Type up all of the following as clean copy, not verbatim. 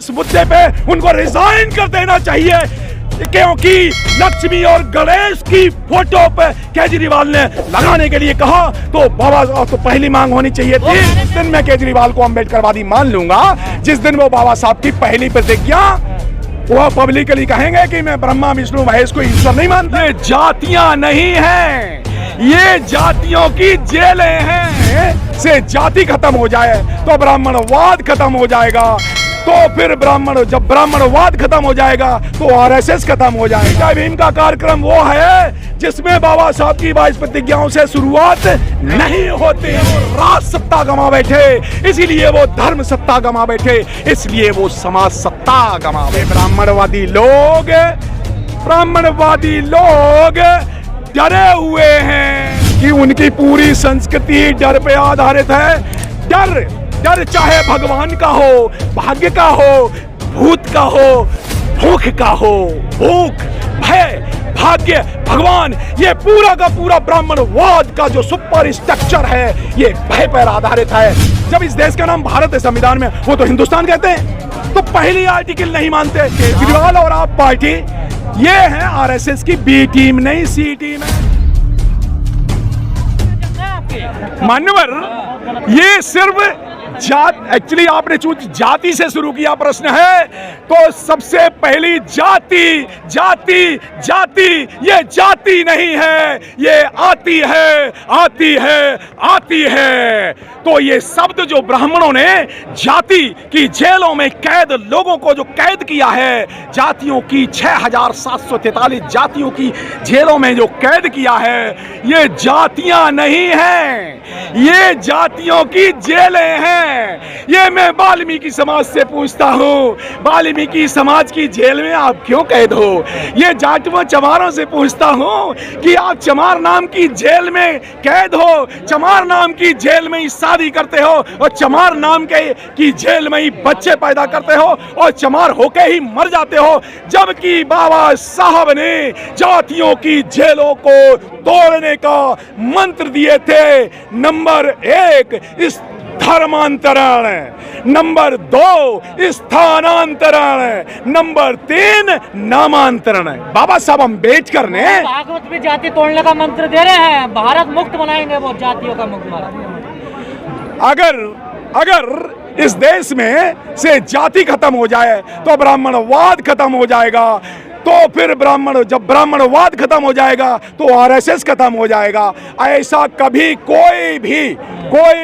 इस मुद्दे पे उनको रिजाइन कर देना चाहिए, क्योंकि लक्ष्मी और गणेश की फोटो पे केजरीवाल ने लगाने के लिए कहा तो बाबा तो पहली मांग होनी चाहिए थी। जिस दिन मैं केजरीवाल को अम्बेडकरवादी मान लूंगा, जिस दिन वो बाबा साहब की पहली प्रतिज्ञा वो पब्लिकली कहेंगे कि मैं ब्रह्मा विष्णु महेश को ईश्वर नहीं मानता। ये जातियां नहीं हैं, ये जातियों की जेलें हैं। से जाति खत्म हो जाए तो ब्राह्मणवाद खत्म हो जाएगा, तो फिर जब ब्राह्मणवाद खत्म हो जाएगा तो आरएसएस खत्म हो जाएगा। जय भीम का कार्यक्रम वो है जिसमें बाबा साहब की 22 प्रतिज्ञाओं से शुरुआत नहीं होती। राज सत्ता गमा बैठे, इसीलिए वो धर्म सत्ता गमा बैठे, इसलिए वो समाज सत्ता गमा बैठे। ब्राह्मणवादी लोग डरे हुए हैं कि उनकी पूरी संस्कृति डर पे आधारित है। डर चाहे भगवान का हो, भाग्य का हो, भूत का हो, भूख का हो। भूख, भय, भाग्य, भगवान, ये पूरा का पूरा ब्राह्मणवाद का जो सुपर स्ट्रक्चर है ये भय पर आधारित है। जब इस देश का नाम भारत है संविधान में, वो तो हिंदुस्तान कहते हैं, तो पहली आर्टिकल नहीं मानते। केजरीवाल और आप पार्टी ये है आरएसएस की बी टीम नहीं सी टीम है। मान्यवर, ये सिर्फ एक्चुअली आपने चूंकि जाति से शुरू किया प्रश्न है, तो सबसे पहली जाति ये जाति नहीं है, ये आती है। तो ये शब्द जो ब्राह्मणों ने जाति की जेलों में कैद लोगों को जो कैद किया है, जातियों की 6743 जातियों की जेलों में जो कैद किया है, ये जातियां नहीं हैं, ये जातियों की जेलें हैं। ये मैं वाल्मीकि समाज से पूछता हूँ, वाल्मीकि समाज की जेल में आप क्यों कैद हो? ये जाटों चमारों से पूछता हूँ कि आप चमार नाम की जेल में कैद हो, चमार नाम की जेल में ही शादी करते हो और चमार नाम की जेल में ही बच्चे पैदा करते हो और चमार होके ही मर जाते हो, जबकि बाबा साहब ने जातियों की जेलों को तोड़ने का मंत्र दिए थे। नंबर 1 इस धर्मांतरण, नंबर 2 स्थानांतरण, नंबर 3 नामांतरण। बाबा साहब अम्बेडकर ने भागवत में जाति तोड़ने का मंत्र दे रहे हैं, भारत मुक्त बनाएंगे, वो जातियों का मुक्त बनाएंगे। अगर इस देश में से जाति खत्म हो जाए तो ब्राह्मणवाद खत्म हो जाएगा, तो फिर जब ब्राह्मणवाद खत्म हो जाएगा तो आरएसएस खत्म हो जाएगा। ऐसा कभी कोई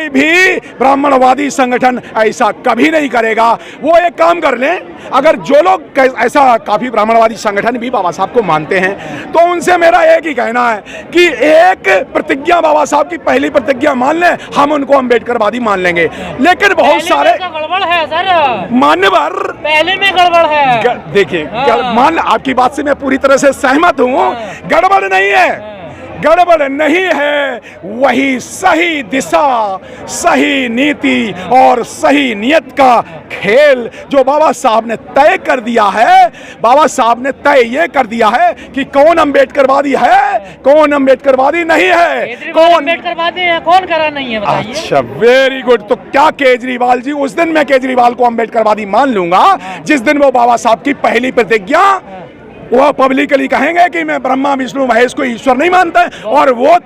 भी ब्राह्मणवादी संगठन ऐसा कभी नहीं करेगा। वो एक काम कर लें, अगर जो लोग ऐसा काफी ब्राह्मणवादी संगठन भी बाबा साहब को मानते हैं, तो उनसे मेरा एक ही कहना है कि एक प्रतिज्ञा बाबा साहब की पहली प्रतिज्ञा मान लें, हम उनको अम्बेडकरवादी मान लेंगे। लेकिन बहुत सारे गड़बड़ है सर, मान्यवर पहले में गड़बड़ है। देखिए, आपकी बात से मैं पूरी तरह से सहमत हूँ, गड़बड़ नहीं है, वही सही दिशा, सही नीति और सही नियत का खेल जो बाबा साहब ने तय कर दिया है। बाबा साहब ने तय ये कर दिया है कि कौन अम्बेडकरवादी है, कौन अम्बेडकरवादी नहीं है, कौन अम्बेडकरवादी है, कौन करा नहीं है, बताइए। अच्छा, वेरी गुड। तो क्या केजरीवाल जी, उस दिन मैं केजरीवाल को अम्बेडकरवादी मान लूंगा जिस दिन वो बाबा साहब की पहली प्रतिज्ञा वो पब्लिकली कहेंगे कि मैं ब्रह्मा विष्णु महेश को ईश्वर नहीं मानता, और वो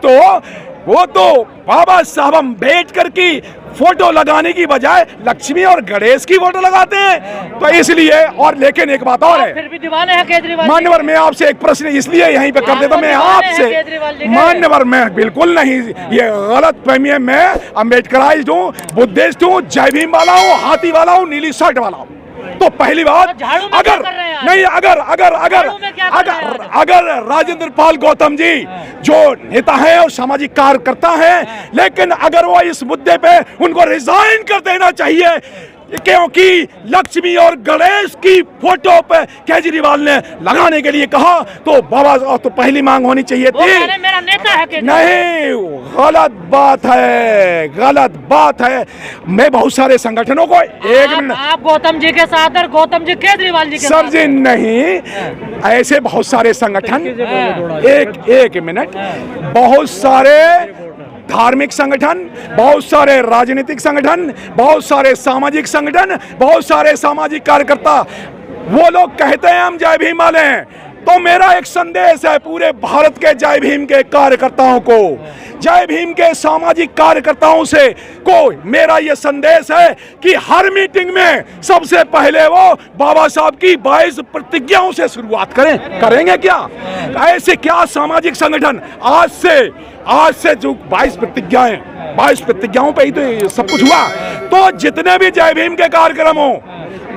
तो बाबा साहब अम्बेडकर की फोटो लगाने की बजाय लक्ष्मी और गणेश की फोटो लगाते हैं। तो इसलिए, और लेकिन एक बात और है, फिर भी दीवाने हैं केजरीवाल। मान्यवर, मैं आपसे एक प्रश्न इसलिए यहीं पे कर देता हूं, मैं आपसे, मान्यवर, मैं बिल्कुल नहीं, ये गलत फहमी है। मैं अम्बेडकराइज्ड हूँ, बुद्धिस्ट हूँ, जय भीम वाला हूँ, हाथी वाला हूँ, नीली शर्ट वाला हूँ। तो पहली बात, अगर राजेंद्र पाल गौतम जी जो नेता है और सामाजिक कार्यकर्ता हैं, लेकिन अगर वो इस मुद्दे पे उनको रिजाइन कर देना चाहिए, क्योंकि लक्ष्मी और गणेश की फोटो पे केजरीवाल ने लगाने के लिए कहा तो बाबा तो पहली मांग होनी चाहिए थी। मेरा नेता है नहीं, गलत बात है। मैं बहुत सारे संगठनों को आप गौतम जी के साथ और गौतम जी केजरीवाल जी के सर जी नहीं, ऐसे बहुत सारे संगठन, एक मिनट, बहुत सारे धार्मिक संगठन, बहुत सारे राजनीतिक संगठन, बहुत सारे सामाजिक संगठन, बहुत सारे सामाजिक कार्यकर्ता, वो लोग कहते हैं हम जय भीम वाले हैं। तो मेरा एक संदेश है पूरे भारत के जय भीम के कार्यकर्ताओं को, जय भीम के सामाजिक कार्यकर्ताओं से को मेरा यह संदेश है कि हर मीटिंग में सबसे पहले वो बाबा साहब की 22 प्रतिज्ञाओं से शुरुआत करेंगे क्या? ऐसे क्या सामाजिक संगठन आज से जो 22 प्रतिज्ञाएं, 22 प्रतिज्ञाओं पे ही तो सब कुछ हुआ। तो जितने भी जय भीम के कार्यक्रम हो,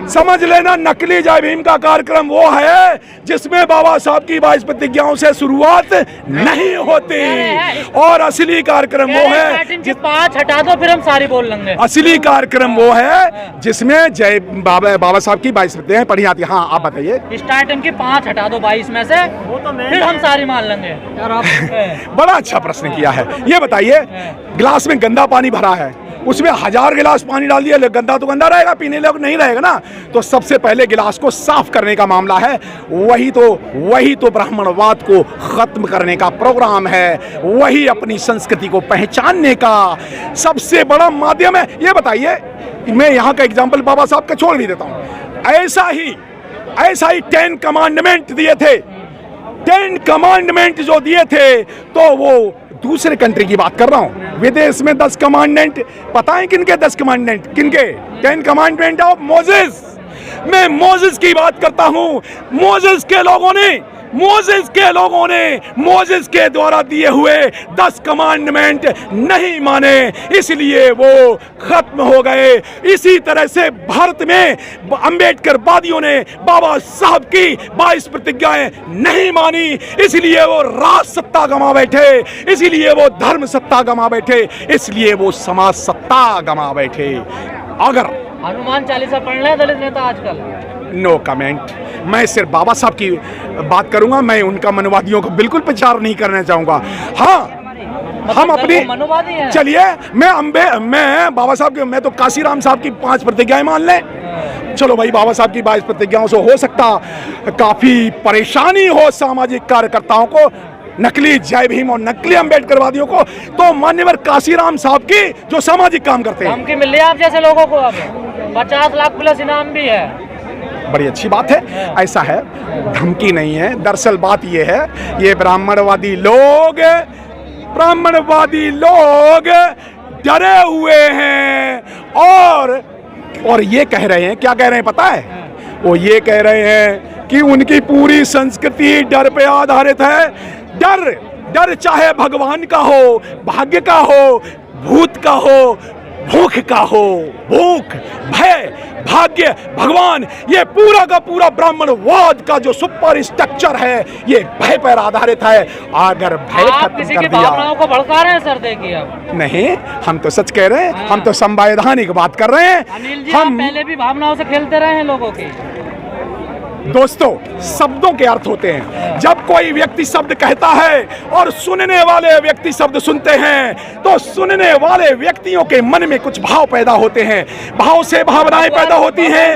समझ लेना नकली जय भीम का कार्यक्रम वो है जिसमें बाबा साहब की 22 प्रतिज्ञाओं से शुरुआत नहीं होती, और असली कार्यक्रम वो है 5 हटा दो फिर हम सारी बोल लेंगे। असली कार्यक्रम वो है जिसमें जय बाबा साहब की 22 प्रतिज्ञाएं पढ़ी आती है। हाँ, आप बताइए। स्टार्टिंग की 5 हटा दो 22 में से, वो तो फिर हम सारी मान लेंगे। यार आप बड़ा अच्छा प्रश्न किया है। ये बताइए, गिलास में गंदा पानी भरा है, उसमें 1000 गिलास पानी डाल दिया, गंदा तो गंदा रहेगा, पीने लायक नहीं रहेगा ना। तो सबसे पहले गिलास को साफ करने का मामला है। वही तो ब्राह्मणवाद को खत्म करने का प्रोग्राम है, वही अपनी संस्कृति को पहचानने का सबसे बड़ा माध्यम है। ये बताइए, मैं यहाँ का एग्जाम्पल बाबा साहब का छोड़ भी देता हूँ। ऐसा ही 10 कमांडमेंट दिए थे। 10 कमांडमेंट जो दिए थे, तो वो दूसरे कंट्री की बात कर रहा हूं। विदेश में 10 कमांडमेंट, पता है किनके 10 कमांडमेंट? किनके? 10 कमांडमेंट ऑफ मोसेस। मैं मोसेस की बात करता हूं। मोसेस के द्वारा दिए हुए 10 कमांडमेंट नहीं माने, इसलिए वो खत्म हो गए। इसी तरह से भारत में अंबेडकरवादियों ने बाबा साहब की 22 प्रतिज्ञाएं नहीं मानी, इसलिए वो राज सत्ता गंवा बैठे, इसलिए वो धर्म सत्ता गंवा बैठे, इसलिए वो समाज सत्ता गंवा बैठे। अगर हनुमान चालीसा पढ़ रहे हैं दलित नेता आजकल। No comment. मैं सिर्फ बाबा साहब की बात करूंगा, मैं उनका मनवादियों को बिल्कुल प्रचार नहीं करना चाहूंगा। हाँ, हम अपनी चलिए, मैं बाबा साहब के, मैं तो काशीराम साहब की 5 प्रतिज्ञाएं मान लें। चलो भाई, बाबा साहब की 22 प्रतिज्ञाओं से हो सकता काफी परेशानी हो सामाजिक कार्यकर्ताओं को, नकली जय भीम और नकली अंबेडकरवादियों को। तो मान्यवर काशीराम साहब की जो सामाजिक काम करते हैं, धमकी मिल रही है आप जैसे लोगों को, अब 50 लाख प्लस इनाम भी है। बड़ी अच्छी बात है। ऐसा है, धमकी नहीं है। दरअसल बात ये है, ये ब्राह्मणवादी लोग डरे हुए हैं और ये कह रहे हैं, क्या कह रहे हैं पता है? वो ये कह रहे हैं कि उनकी पूरी संस्कृति डर पे आधारित है। डर चाहे भगवान का हो, भाग्य का हो, भूत का हो, भूख का हो, भूख, भय, भाग्य, भगवान, ये पूरा का पूरा ब्राह्मणवाद का जो सुपर स्ट्रक्चर है, ये भय पर आधारित है। अगर भय खत्म कर दिया, भावनाओं को भड़का रहे हैं सर, देखिए आप। नहीं, हम तो सच कह रहे हैं। हम तो संवैधानिक बात कर रहे हैं। अनिल जी, हम पहले भी भावनाओं से खेलते रहे हैं लोगों की। दोस्तों, शब्दों के अर्थ होते हैं। जब कोई व्यक्ति शब्द कहता है और सुनने वाले व्यक्ति शब्द सुनते हैं, तो सुनने वाले व्यक्तियों के मन में कुछ भाव पैदा होते हैं। भाव से भावनाएं पैदा होती हैं।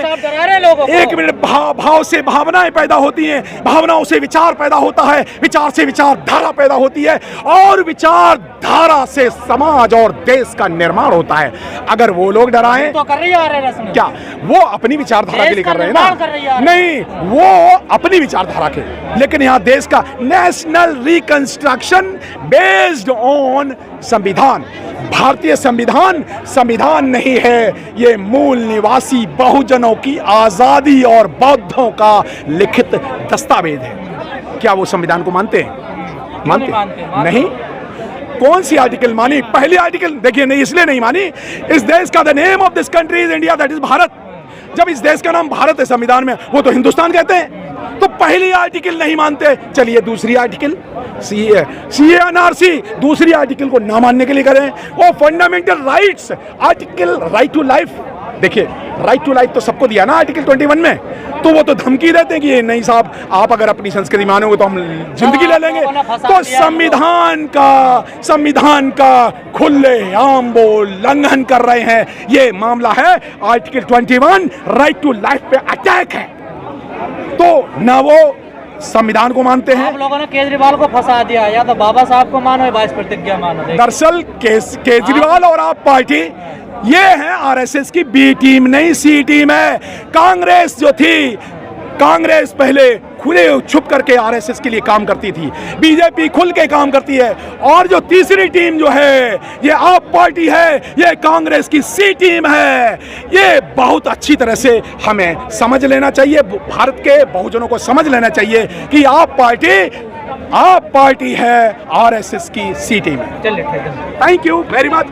एक मिनट, भाव से भावनाएं पैदा होती हैं, भावनाओं से विचार पैदा होता है, विचार से विचारधारा पैदा होती है, और विचारधारा से समाज और देश का निर्माण होता है। अगर वो लोग डराएं तो कर रही है, क्या वो अपनी विचारधारा के लिए कर रहे हैं ना? नहीं, वो अपनी विचारधारा के। लेकिन यहाँ देश का नेशनल रिकंस्ट्रक्शन बेस्ड ऑन संविधान, भारतीय संविधान नहीं है, ये मूल निवासी बहुजनों की आजादी और बौद्धों का लिखित दस्तावेज है। क्या वो संविधान को मानते हैं? मानते नहीं। कौन सी आर्टिकल मानी? पहली आर्टिकल देखिए, नहीं इसलिए नहीं मानी, इस देश का the name of this country is India, that is Bharat. जब इस देश का नाम भारत है संविधान में, वो तो हिंदुस्तान कहते हैं। तो पहली आर्टिकल नहीं मानते, चलिए दूसरी आर्टिकल सीए एनआरसी, दूसरी आर्टिकल को ना मानने के लिए करें। वो fundamental rights, article right to life, देखिए राइट टू लाइफ तो सबको दिया ना आर्टिकल 21 में। तो वो तो धमकी देते हैं कि ये नहीं साहब, आप अगर अपनी संस्कृति मानोगे तो हम जिंदगी ले लेंगे। तो संविधान का खुलेआम वो उल्लंघन कर रहे हैं। ये मामला है आर्टिकल 21 राइट टू लाइफ पे अटैक है। तो ना वो संविधान को मानते हैं। आप लोगों ने केजरीवाल को फंसा दिया, या तो बाबा साहब को मानो या बाईस प्रतिज्ञा मानो। दरअसल केजरीवाल और आप पार्टी ये है आरएसएस की बी टीम नहीं सी टीम है। कांग्रेस जो थी, कांग्रेस पहले खुले छुप करके आरएसएस के लिए काम करती थी, बीजेपी खुल के काम करती है, और जो तीसरी टीम जो है ये आप पार्टी है, ये कांग्रेस की सी टीम है। ये बहुत अच्छी तरह से हमें समझ लेना चाहिए, भारत के बहुजनों को समझ लेना चाहिए कि आप पार्टी है आरएसएस की सी टीम है। चलिए, थैंक यू वेरी मच।